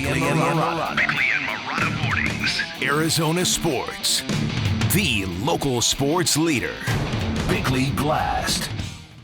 Bickley and Marotta Mornings. Arizona Sports. The local sports leader. Bickley Blast.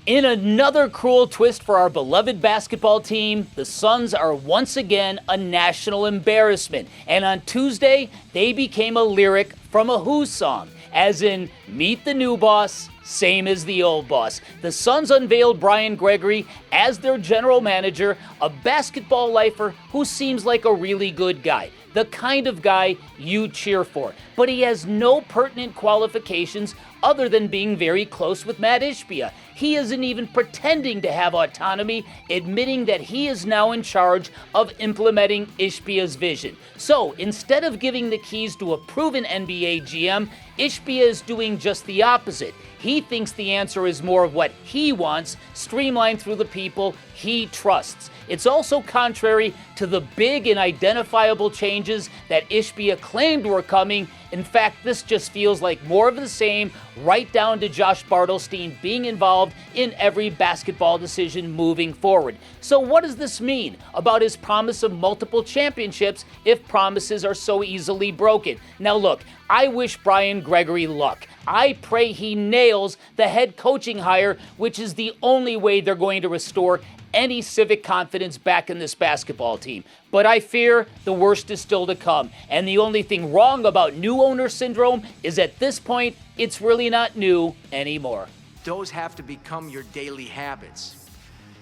In another cruel twist for our beloved basketball team, the Suns are once again a national embarrassment. And on Tuesday, they became a lyric from a Who song, as in, meet the new boss, same as the old boss. The Suns unveiled Brian Gregory as their general manager, a basketball lifer who seems like a really good guy. The kind of guy you cheer for. But he has no pertinent qualifications other than being very close with Mat Ishbia. He isn't even pretending to have autonomy, admitting that he is now in charge of implementing Ishbia's vision. So instead of giving the keys to a proven NBA GM, Ishbia is doing just the opposite. He thinks the answer is more of what he wants, streamlined through the people he trusts. It's also contrary to the big and identifiable changes that Ishbia claimed were coming. In fact, this just feels like more of the same, right down to Josh Bartelstein being involved in every basketball decision moving forward. So what does this mean about his promise of multiple championships if promises are so easily broken? Now look, I wish Brian Gregory luck. I pray he nails the head coaching hire, which is the only way they're going to restore any civic confidence back in this basketball team. But I fear the worst is still to come. And the only thing wrong about new owner syndrome is at this point, it's really not new anymore. Those have to become your daily habits.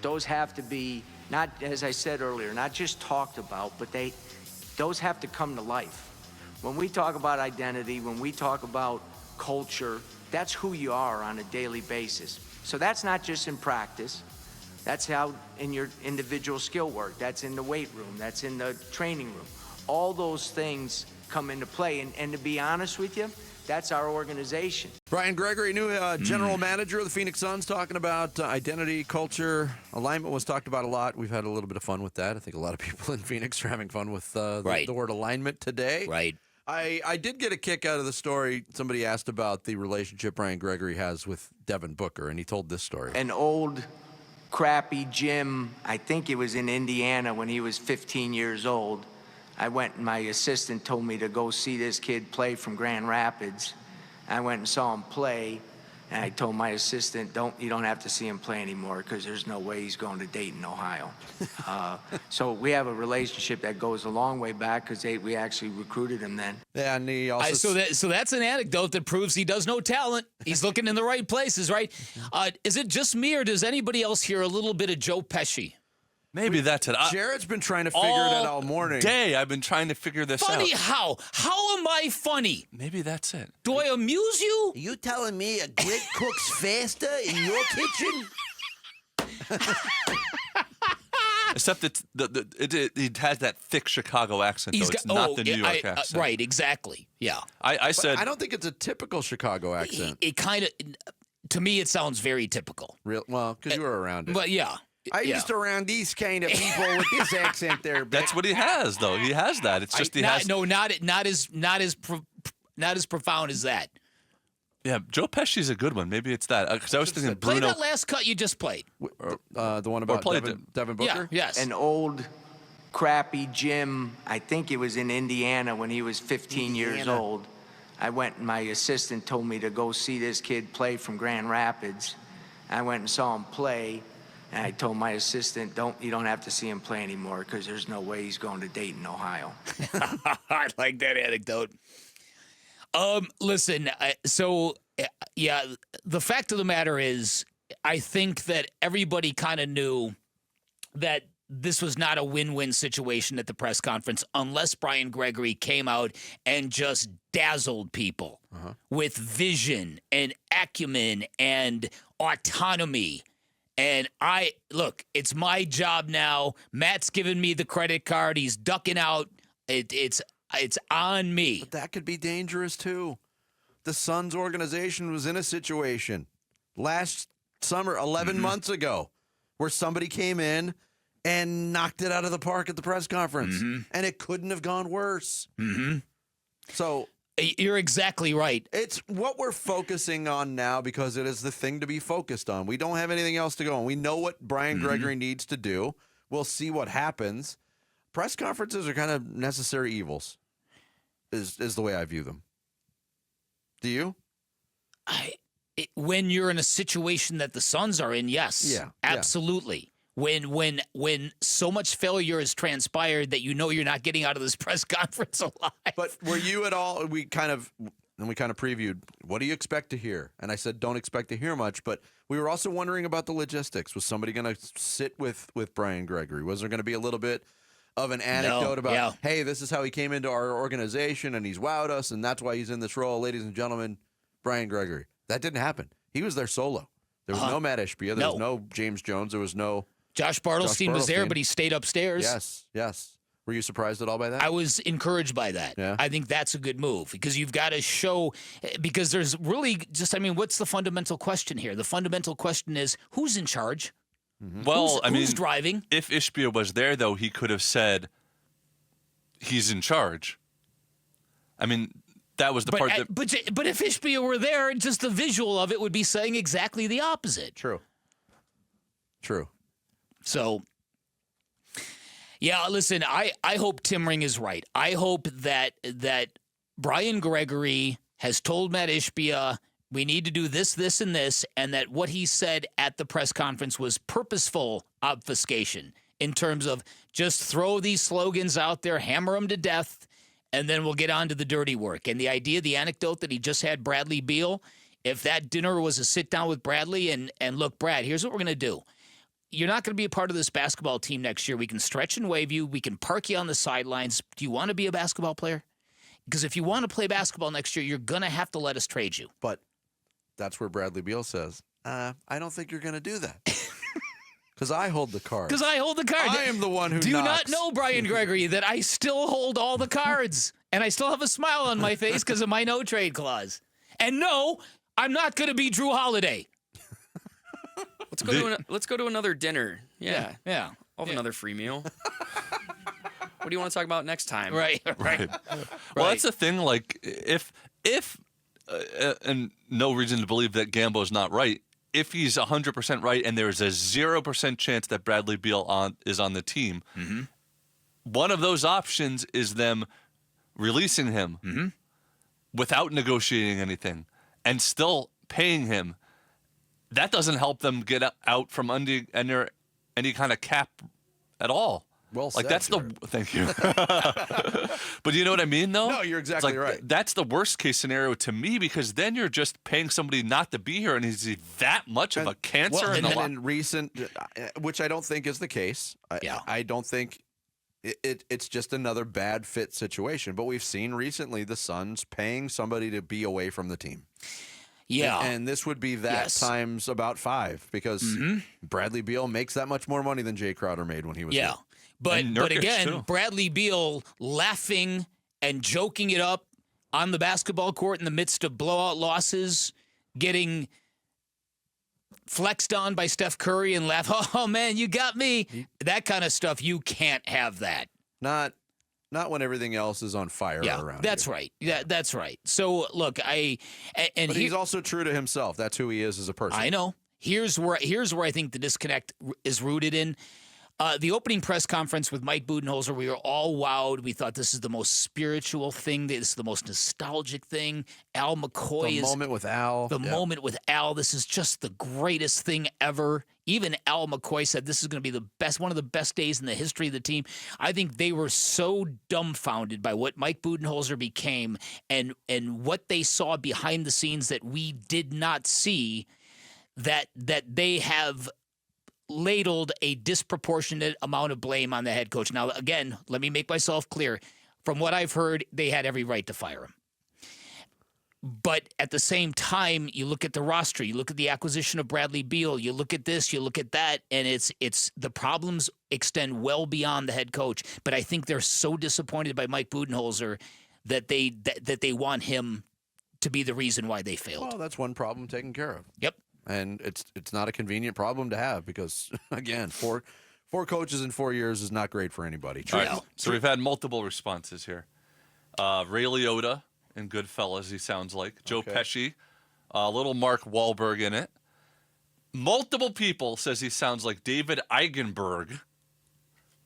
Those have to be, not, as I said earlier, not just talked about, but those have to come to life. When we talk about identity, when we talk about culture, that's who you are on a daily basis. So that's not just in practice. That's how in your individual skill work, that's in the weight room, that's in the training room. All those things come into play. And to be honest with you, that's our organization. Brian Gregory, new general manager of the Phoenix Suns, talking about identity, culture, alignment was talked about a lot. We've had a little bit of fun with that. I think a lot of people in Phoenix are having fun with the word alignment today. Right. I did get a kick out of the story. Somebody asked about the relationship Brian Gregory has with Devin Booker, and he told this story. An old crappy gym, I think it was in Indiana when he was 15 years old. I went and my assistant told me to go see this kid play from Grand Rapids. I went and saw him play, and I told my assistant, you don't have to see him play anymore because there's no way he's going to Dayton, Ohio. So we have a relationship that goes a long way back because we actually recruited him then. Yeah, and he also... So that's an anecdote that proves he does know talent. He's looking in the right places, right? Is it just me, or does anybody else hear a little bit of Joe Pesci? Maybe that's it. Jared's been trying to figure it out all morning. Day I've been trying to figure this out. Funny how? How am I funny? Maybe that's it. Do I amuse you? Are you telling me a grit cooks faster in your kitchen? Except it has that thick Chicago accent, though. It's not the New York accent. Right, exactly. Yeah. I said... I don't think it's a typical Chicago accent. It kind of, to me, it sounds very typical. Well, because you were around it. But yeah. I used to around these kind of people with this accent there. That's what he has, though. He has that. It's just not as profound as that. Yeah, Joe Pesci's a good one. Maybe it's that. Because I was thinking Bruno. Play that last cut you just played. The one about Devin Booker? Yeah, yes. An old crappy gym, I think it was in Indiana when he was 15 years old. I went and my assistant told me to go see this kid play from Grand Rapids. I went and saw him play. And I told my assistant, you don't have to see him play anymore because there's no way he's going to Dayton, Ohio. I like that anecdote. Listen, the fact of the matter is, I think that everybody kind of knew that this was not a win-win situation at the press conference unless Brian Gregory came out and just dazzled people with vision and acumen and autonomy. And it's my job now. Matt's giving me the credit card. He's ducking out. It's on me. But that could be dangerous, too. The Suns organization was in a situation last summer, 11 months ago, where somebody came in and knocked it out of the park at the press conference. And it couldn't have gone worse. So... You're exactly right. It's what we're focusing on now because it is the thing to be focused on. We don't have anything else to go on. We know what Brian Gregory needs to do. We'll see what happens. press conferences are kind of necessary evils, is the way I view them. Do you? When you're in a situation that the Suns are in, yes. Yeah. Absolutely. When so much failure has transpired that you know you're not getting out of this press conference alive. But were you at all, we kind of previewed, what do you expect to hear? And I said, don't expect to hear much, but we were also wondering about the logistics. Was somebody going to sit with Brian Gregory? Was there going to be a little bit of an anecdote about, hey, this is how he came into our organization and he's wowed us and that's why he's in this role, ladies and gentlemen, Brian Gregory. That didn't happen. He was there solo. There was no Mat Ishbia. There was no James Jones. There was no... Josh Bartelstein was there, but he stayed upstairs. Yes. Were you surprised at all by that? I was encouraged by that. Yeah. I think that's a good move because you've got to show, because there's really just, what's the fundamental question here? The fundamental question is, who's in charge? Mm-hmm. Well, who's driving? If Ishbia was there, though, he could have said he's in charge. That was the part that... But if Ishbia were there, just the visual of it would be saying exactly the opposite. True. So, yeah, listen, I hope Tim Ring is right. I hope that Brian Gregory has told Mat Ishbia, we need to do this, this, and this, and that what he said at the press conference was purposeful obfuscation in terms of just throw these slogans out there, hammer them to death, and then we'll get on to the dirty work. And the anecdote that he just had Bradley Beal, if that dinner was a sit-down with Bradley and look, Brad, here's what we're going to do. You're not going to be a part of this basketball team next year. We can stretch and waive you. We can park you on the sidelines. Do you want to be a basketball player? Because if you want to play basketball next year, you're going to have to let us trade you. But that's where Bradley Beal says, I don't think you're going to do that. Because I hold the cards. I am the one who Do knocks. not know, Brian Gregory, that I still hold all the cards. And I still have a smile on my face because of my no-trade clause. And no, I'm not going to be Drew Holiday. Let's go to another dinner. Yeah. I'll have another free meal. What do you want to talk about next time? Right. Well, that's the thing. Like, if and no reason to believe that Gambo's not right. If he's 100% right, and there's a 0% chance that Bradley Beal is on the team, one of those options is them releasing him without negotiating anything and still paying him. That doesn't help them get out from under any kind of cap at all. Well said, that's Jared. Thank you. But you know what I mean, though? No, you're exactly right. That's the worst case scenario to me, because then you're just paying somebody not to be here, and is he that much of a cancer? In recent, which I don't think is the case. I don't think it's just another bad fit situation. But we've seen recently the Suns paying somebody to be away from the team. Yeah. And this would be that times about 5, because Bradley Beal makes that much more money than Jay Crowder made when he was here. But again, too. Bradley Beal laughing and joking it up on the basketball court in the midst of blowout losses, getting flexed on by Steph Curry and laugh, oh, man, you got me. That kind of stuff, you can't have that. Not when everything else is on fire around that's you. right. Yeah, that's right. So, look, but he's also true to himself. That's who he is as a person. I know. Here's where I think the disconnect is rooted in. The opening press conference with Mike Budenholzer, we were all wowed. We thought this is the most spiritual thing. This is the most nostalgic thing. Al McCoy The moment with Al. Moment with Al. This is just the greatest thing ever. Even Al McCoy said this is going to be one of the best days in the history of the team. I think they were so dumbfounded by what Mike Budenholzer became and what they saw behind the scenes that we did not see, that they have ladled a disproportionate amount of blame on the head coach. Now, again, let me make myself clear. From what I've heard, they had every right to fire him. But at the same time, you look at the roster, you look at the acquisition of Bradley Beal, you look at this, you look at that, and it's the problems extend well beyond the head coach. But I think they're so disappointed by Mike Budenholzer that they want him to be the reason why they failed. Well, that's one problem taken care of. Yep. And it's not a convenient problem to have because, again, four coaches in 4 years is not great for anybody. All right, so we've had multiple responses here. Ray Liotta in Goodfellas, he sounds like. Joe Pesci, a little Mark Wahlberg in it. Multiple people says he sounds like David Eigenberg.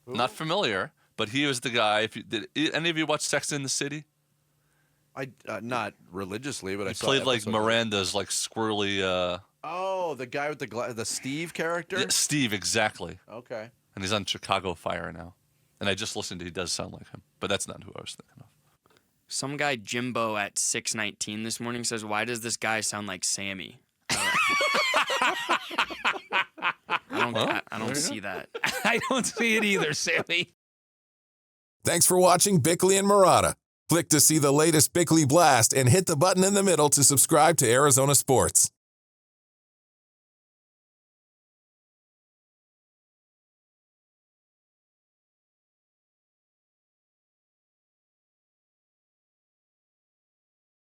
Ooh. Not familiar. But he was the guy. Did any of you watch Sex in the City? I not religiously, but I He saw played like episodes. Miranda's like squirrely. Oh, the guy with the Steve character. Yeah, Steve, exactly. Okay. And he's on Chicago Fire now. And I just listened to. He does sound like him, but that's not who I was thinking of. Some guy Jimbo at 6:19 this morning says, "Why does this guy sound like Sammy?" I don't see that. I don't see it either, Sammy. Thanks for watching Bickley and Marotta. Click to see the latest Bickley Blast and hit the button in the middle to subscribe to Arizona Sports.